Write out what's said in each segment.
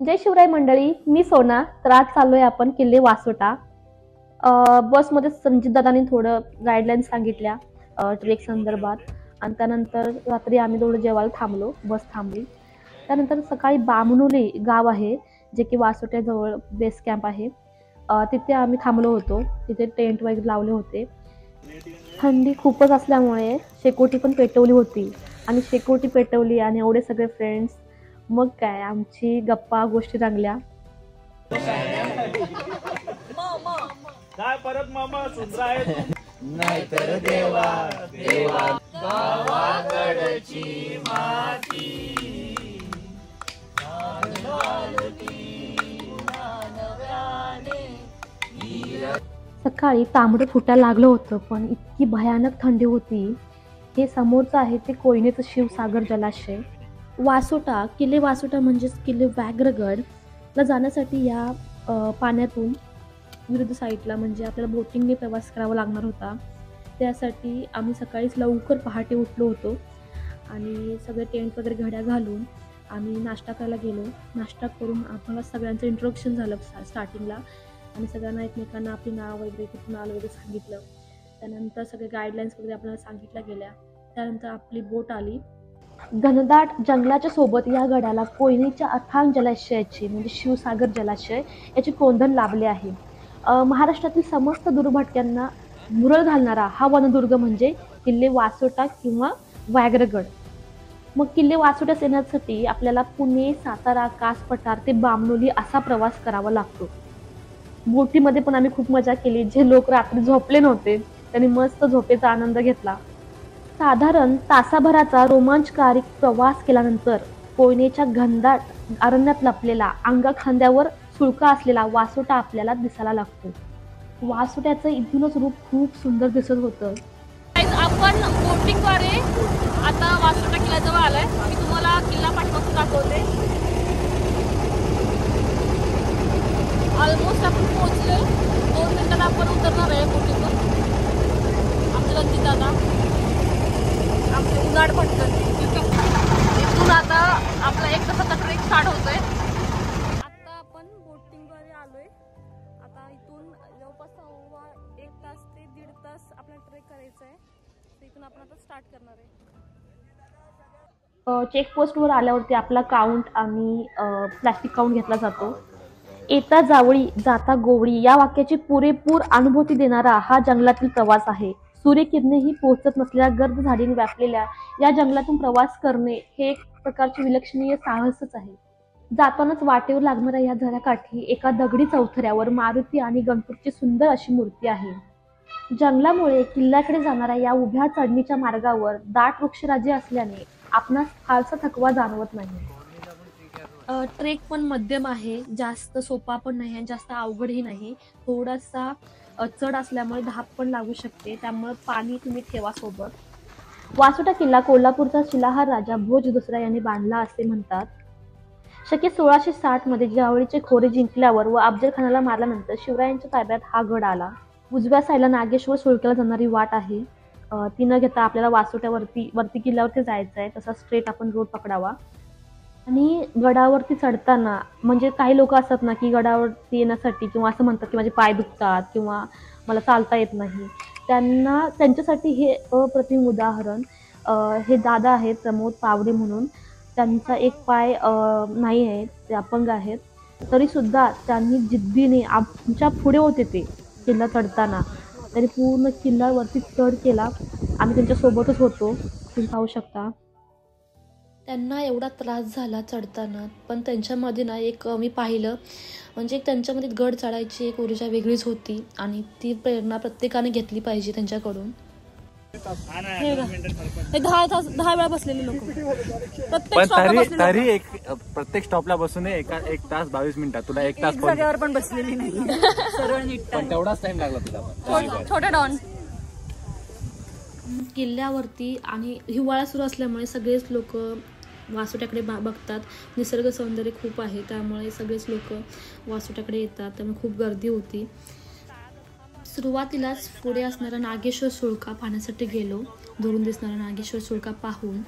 जय शिवराय मंडळी, मी सोना. तर आज चाललोय आपण किल्ले वासोटा. बसमध्ये संजित दादांनी थोडं गाईडलाईन सांगितल्या ट्रेक संदर्भात. आणि त्यानंतर रात्री आम्ही थोडं जेवायला थांबलो, बस थांबली. त्यानंतर सकाळी बामणोली गाव आहे, जे की वासोट्याजवळ बेस कॅम्प आहे. तिथे आम्ही थांबलो होतो. तिथे टेंट वगैरे लावले होते. थंडी खूपच असल्यामुळे शेकोटी पण पेटवली होती. आणि शेकोटी पेटवली आणि एवढे सगळे फ्रेंड्स, मग काय आमची गप्पा गोष्टी रंगल्या. काय परत मामा सुंदर आहे नाहीतर देवा देवा गावाकडची माती सकाळी तांबडं फुटायला लागलं होतं, पण इतकी भयानक थंडी होती. हे समोरचं आहे ते कोयनेचं शिवसागर जलाशय. वासोटा किल्ले वासोटा म्हणजेच किल्ले व्याघ्रगडला जाण्यासाठी या पाण्यातून विरुद्ध साईडला म्हणजे आपल्याला बोटिंगने प्रवास करावा लागणार होता. त्यासाठी आम्ही सकाळीच लवकर पहाटे उठलो होतो आणि सगळे टेंट वगैरे घड्या घालून आम्ही नाश्ता करायला गेलो. नाश्ता करून आम्हाला सगळ्यांचं इंट्रोडक्शन झालं स्टार्टिंगला आणि सगळ्यांना एकमेकांना आपली नाव वगैरे कुठून आलं वगैरे सांगितलं. त्यानंतर सगळे गाईडलाईन्स वगैरे आपल्याला सांगितल्या गेल्या. त्यानंतर आपली बोट आली. घनदाट जंगलाच्या सोबत या गडाला कोयनेच्या अथांग जलाशयाची म्हणजे शिवसागर जलाशय याची कोंदण लाभले आहे. महाराष्ट्रातील समस्त दुर्भटक्यांना मुरळ घालणारा हा वनदुर्ग म्हणजे किल्ले वासोटा किंवा व्याघ्रगड. मग किल्ले वासोट्यास येण्यासाठी आपल्याला पुणे, सातारा, कास पठार ते बामणोली असा प्रवास करावा लागतो. बोटीमध्ये पण आम्ही खूप मजा केली. जे लोक रात्री झोपले नव्हते त्यांनी मस्त झोपेचा आनंद घेतला. साधारण तासाभराचा रोमांचकारी प्रवास केल्यानंतर कोयनेच्या घनदाट अरण्यात लपलेला अंगखांद्यावर सुळका असलेला वासोटा आपल्याला दिसायला लागतो. वासोट्याचं इथूनच रूप खूप सुंदर दिसत होतं. आपण बोटिंगद्वारे आता वासोटा किल्ल्याजवळ आलोय. मी तुम्हाला किल्ला पाठीमागून दाखवते. ऑलमोस्ट आपण पोहोचलोय. 2 मिनिटांना आपण उतरणार आहे बोटिंगवर. आमचे रणजित दादा, आमचे उन्हाळ पटकन इथून आता आपला 1 तासाचा ट्रेक स्टार्ट होतोय. आता आपण बोटिंगद्वारे आलोय. आता इथून जवळपास 1 तास ते 1.5 तास आपल्याला ट्रेक करायचा आहे. इथून आपण आता स्टार्ट करणार आहे. चेकपोस्टवर आल्यावरती आपला काउंट आणि प्लॅस्टिक काउंट घेतला जातो. येता जावळी जाता गोवळी या वाक्याची पुरेपूर अनुभूती देणारा हा जंगलातील प्रवास आहे. सूर्यकिरणेही पोहोचत नसलेल्या गर्द झाडीने व्यापलेल्या या जंगलातून प्रवास करणे हे एक प्रकारचे विलक्षणीय साहसच आहे. जातानाच वाटेवर लागणाऱ्या या झऱ्याकाठी एका दगडी चौथऱ्यावर मारुती आणि गणपतीची सुंदर अशी मूर्ती आहे. जंगलामुळे किल्ल्याकडे जाणाऱ्या या उभ्या चढणीच्या मार्गावर दाट वृक्षराजी असल्याने आपणास फारसा थकवा जाणवत नाही. ट्रेक पण मध्यम आहे, जास्त सोपा पण नाही आणि जास्त अवघडही नाही. थोडासा चढ असल्यामुळे धाप पण लागू शकते, त्यामुळे पाणी तुम्ही ठेवा सोबत. वासोटा किल्ला कोल्हापूरचा शिलाहार राजा भोज दुसरा यांनी बांधला असे म्हणतात. शके 1660 मध्ये जावळीचे खोरे जिंकल्यावर व अफजलखानाला मारल्यानंतर शिवरायांच्या ताब्यात हा गड आला. उजव्या साईडला नागेश्वर सुळक्याला जाणारी वाट आहे. ती न घेता आपल्याला वासोट्यावरती किल्ल्यावरती जायचं आहे. तसा स्ट्रेट आपण रोड पकडावा. आणि गडावरती चढताना म्हणजे काही लोक असतात ना की गडावरती येण्यासाठी किंवा असं म्हणतात की माझे पाय दुखतात किंवा मला चालता येत नाही, त्यांच्यासाठी हे अप्रतिम उदाहरण. हे दादा आहेत प्रमोद पावडे म्हणून. त्यांचा एक पाय नाही आहे, ते अपंग आहेत. तरीसुद्धा त्यांनी जिद्दीने आमच्या पुढे होते ते किल्ला चढताना. त्यांनी पूर्ण किल्ल्यावरती चढ केला. आम्ही त्यांच्यासोबतच होतो, तुम्ही पाहू शकता. त्यांना एवढा त्रास झाला चढताना, पण त्यांच्यामध्ये ना एक मी पाहिलं म्हणजे त्यांच्यामध्ये गड चढायची एक ऊर्जा वेगळीच होती आणि ती प्रेरणा प्रत्येकाने घेतली पाहिजे त्यांच्याकडून. 10 वेळा बसलेले लोक तरी प्रत्येक स्टॉपला बसून 1 तास 22 मिनिटात तुला 1 तास जागेवर पण बसलेली नाही. सरळ नीट पण तेवढाच टाइम लागला तुला. छोट्या डॉन किल्ल्यावरती आणि हिवाळा सुरू असल्यामुळे सगळेच लोक वासोट्याकडे बघतात. निसर्ग सौंदर्य खूप आहे, त्यामुळे सगळेच लोक वासोट्याकडे येतात, त्यामुळे खूप गर्दी होती. सुरुवातीलाच पुढे असणारा नागेश्वर सुळका पाहण्यासाठी गेलो. दुरून दिसणारा नागेश्वर सुळका पाहून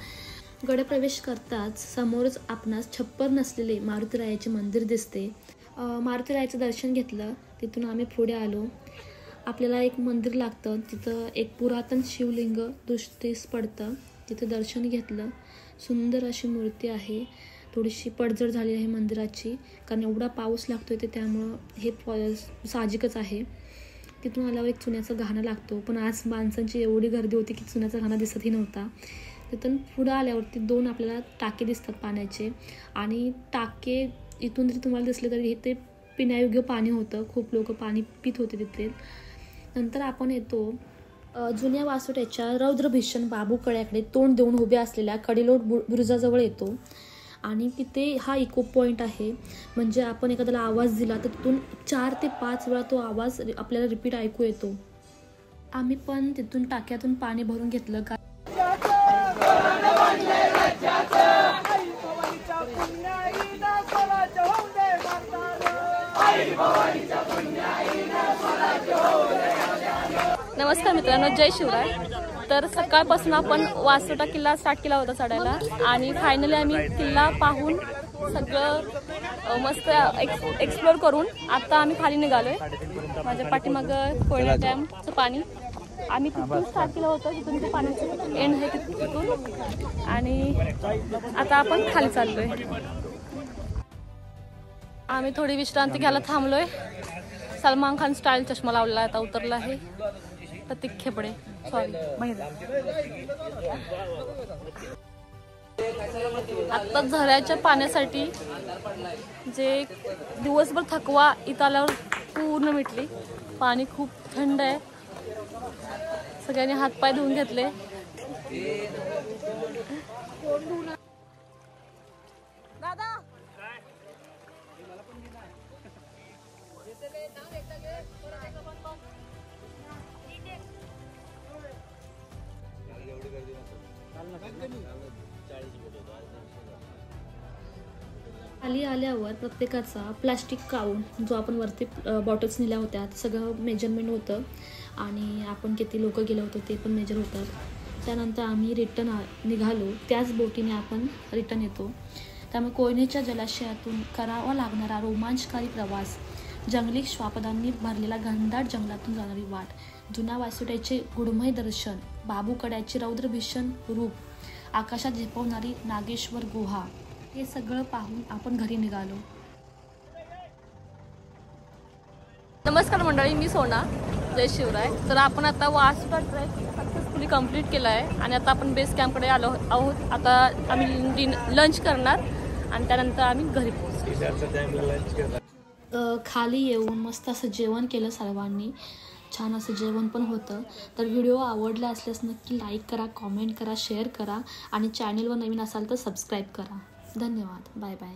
गडप्रवेश करताच समोरच आपणास छप्पर नसलेले मारुतीरायाचे मंदिर दिसते. मारुतीरायाचं दर्शन घेतलं. तिथून आम्ही पुढे आलो. आपल्याला एक मंदिर लागतं, तिथं एक पुरातन शिवलिंग दृष्टीस पडतं. तिथं दर्शन घेतलं. सुंदर अशी मूर्ती आहे. थोडीशी पडझड झालेली आहे मंदिराची, कारण एवढा पाऊस लागतो इथे, त्यामुळं हे साहजिकच आहे. तिथून आल्यावर एक चुन्याचा घाणा लागतो, पण आज माणसांची एवढी गर्दी होती की चुन्याचा घाणा दिसतही नव्हता. तिथून पुढं आल्यावरती 2 आपल्याला टाके दिसतात पाण्याचे, आणि टाके इथून जरी तुम्हाला दिसले तरी हे ते पिण्यायोग्य पाणी होतं. खूप लोक पाणी पित होते तिथे. नंतर आपण येतो जुन्या वासोट्याच्या रौद्रभीषण बाबू कड्याकडे तोंड देऊन उभ्या असलेल्या कडेलोट बुरुजाजवळ येतो, आणि तिथे हा इको पॉईंट आहे. म्हणजे आपण एखाद्याला आवाज दिला तर तिथून 4 ते 5 वेळा तो आवाज आपल्याला रिपीट ऐकू येतो. आम्ही पण तिथून टाक्यातून पाणी भरून घेतलं. नमस्कार मित्रांनो, जय शिवराय. तर सकाळपासून आपण वासोटा किल्ला स्टार्ट केला होता चढायला, आणि फायनली आम्ही किल्ला पाहून सगळं मस्त एक्सप्लोर करून आता आम्ही खाली निघालोय. माझ्या पाठीमागं कोयना डॅमचं पाणी आम्ही तिथून स्टार्ट केलं होतं, तिथून ते पाण्याचं एंड आहे तिथून, आणि आता आपण खाली चाललोय. आम्ही थोडी विश्रांती घ्यायला थांबलोय. सलमान खान स्टाईल चष्मा लावलेला आता उतरला आहे. प्रतीक खेपडे, सॉरी आता झऱ्याच्या पाण्यासाठी जे दिवसभर थकवा इथं आल्यावर पूर्ण मिटली. पाणी खूप थंड आहे. सगळ्यांनी हातपाय धुवून घेतले. दादा खाली आल्यावर प्रत्येकाचा प्लॅस्टिक काउंट, जो आपण वरती बॉटल्स नेल्या होत्या, सगळं मेजरमेंट होतं, आणि आपण किती लोक गेलो होतो ते पण मेजर होतात. त्यानंतर आम्ही रिटर्न निघालो. त्याच बोटीने आपण रिटर्न येतो. त्यामुळे कोयनेच्या जलाशयातून करावा लागणारा रोमांचकारी प्रवास, जंगली श्वापदांनी भरलेला घनदाट जंगलातून जाणारी वाट, जुन्या वासोट्याचे गुडमय दर्शन, बाबूकड्याचे रौद्रभीषण रूप, आकाशात झेपवणारी नागेश्वर गुहा, हे सगळं पाहून आपण घरी निघालो. नमस्कार मंडळी, मी सोना, जय शिवराय. तर आपण आता वासोटा ट्रेक सक्सेसफुली कंप्लीट केला आहे, आणि आता आपण बेस कॅम्पकडे आलो आहोत. आता आम्ही लंच करणार, आणि त्यानंतर आम्ही घरी पोहोचू. खाली येऊन मस्त असं जेवण केलं सर्वांनी. छान असं जेवण पण होतं. तर व्हिडिओ आवडला असल्यास नक्की लाईक करा, कॉमेंट करा, शेअर करा, आणि चॅनलवर नवीन असाल तर सबस्क्राईब करा. धन्यवाद. Bye bye.